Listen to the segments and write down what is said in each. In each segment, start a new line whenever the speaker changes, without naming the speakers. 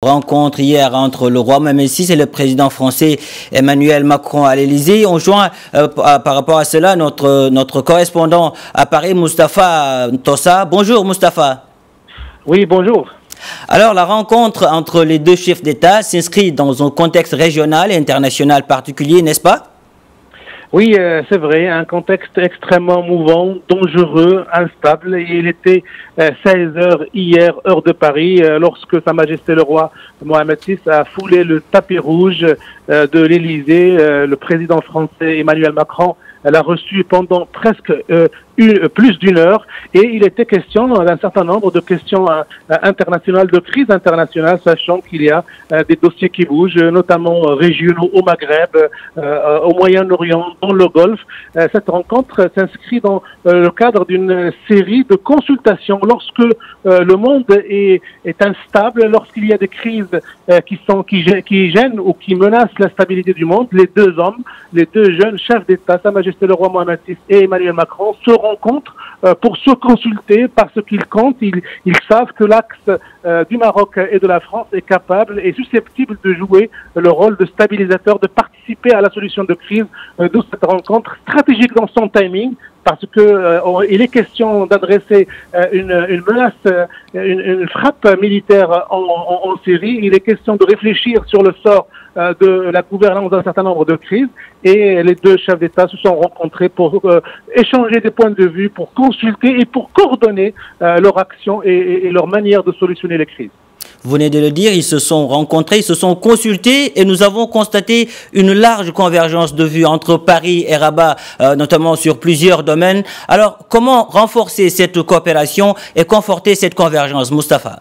Rencontre hier entre le roi Mohamed VI et le président français Emmanuel Macron à l'Élysée. On joint par rapport à cela notre correspondant à Paris, Moustapha Tossa. Bonjour Moustapha.
Oui, bonjour.
Alors la rencontre entre les deux chefs d'État s'inscrit dans un contexte régional et international particulier, n'est-ce pas?
Oui, c'est vrai, un contexte extrêmement mouvant, dangereux, instable. Et il était 16 heures hier, heure de Paris, lorsque Sa Majesté le roi Mohamed VI a foulé le tapis rouge de l'Élysée. Le président français Emmanuel Macron l'a reçu pendant presque plus d'une heure, et il était question d'un certain nombre de questions internationales, de crise internationale, sachant qu'il y a des dossiers qui bougent, notamment régionaux au Maghreb, au Moyen-Orient, dans le Golfe. Cette rencontre s'inscrit dans le cadre d'une série de consultations lorsque le monde est instable, lorsqu'il y a des crises qui gênent ou qui menacent la stabilité du monde. Les deux hommes, les deux jeunes chefs d'État, Sa Majesté le roi Mohamed VI et Emmanuel Macron, se rencontrent pour se consulter parce qu'ils comptent. Ils savent que l'axe du Maroc et de la France est capable et susceptible de jouer le rôle de stabilisateur, de participer à la solution de crise. D'où cette rencontre stratégique dans son timing, parce que il est question d'adresser une menace, une frappe militaire en Syrie. Il est question de réfléchir sur le sort de la gouvernance d'un certain nombre de crises, et les deux chefs d'État se sont rencontrés pour échanger des points de vue, pour consulter et pour coordonner leur action et leur manière de solutionner les crises.
Vous venez de le dire, ils se sont rencontrés, ils se sont consultés, et nous avons constaté une large convergence de vues entre Paris et Rabat, notamment sur plusieurs domaines. Alors, comment renforcer cette coopération et conforter cette convergence, Moustapha?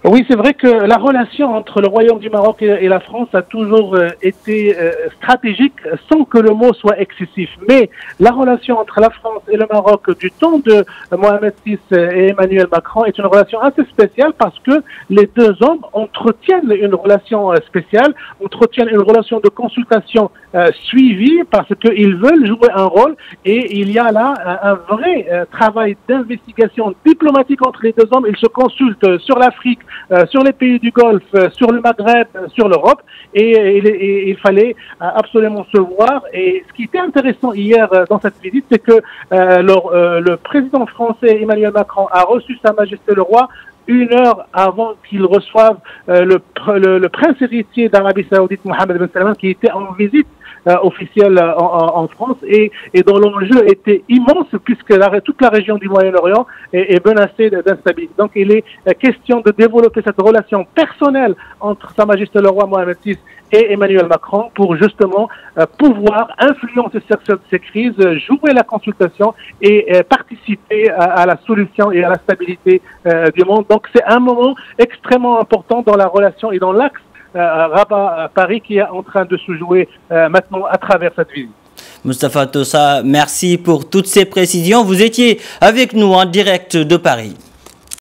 Oui, c'est vrai que la relation entre le Royaume du Maroc et la France a toujours été stratégique, sans que le mot soit excessif. Mais la relation entre la France et le Maroc du temps de Mohamed VI et Emmanuel Macron est une relation assez spéciale, parce que les deux hommes entretiennent une relation spéciale, entretiennent une relation de consultation suivie, parce qu'ils veulent jouer un rôle, et il y a là un vrai travail d'investigation diplomatique entre les deux hommes. Ils se consultent sur l'Afrique, sur les pays du Golfe, sur le Maghreb, sur l'Europe, et il fallait absolument se voir. Et ce qui était intéressant hier dans cette visite, c'est que le président français Emmanuel Macron a reçu Sa Majesté le roi une heure avant qu'il reçoive le prince héritier d'Arabie Saoudite, Mohammed Ben Salman, qui était en visite officielle en France, et dont l'enjeu était immense, puisque toute la région du Moyen-Orient est menacée d'instabilité. Donc il est question de développer cette relation personnelle entre Sa Majesté le roi Mohamed VI et Emmanuel Macron, pour justement pouvoir influencer ces crises, jouer la consultation et participer à la solution et à la stabilité du monde. Donc c'est un moment extrêmement important dans la relation et dans l'axe Rabat-Paris qui est en train de se jouer maintenant à travers cette visite.
Moustapha Tossa, merci pour toutes ces précisions. Vous étiez avec nous en direct de Paris.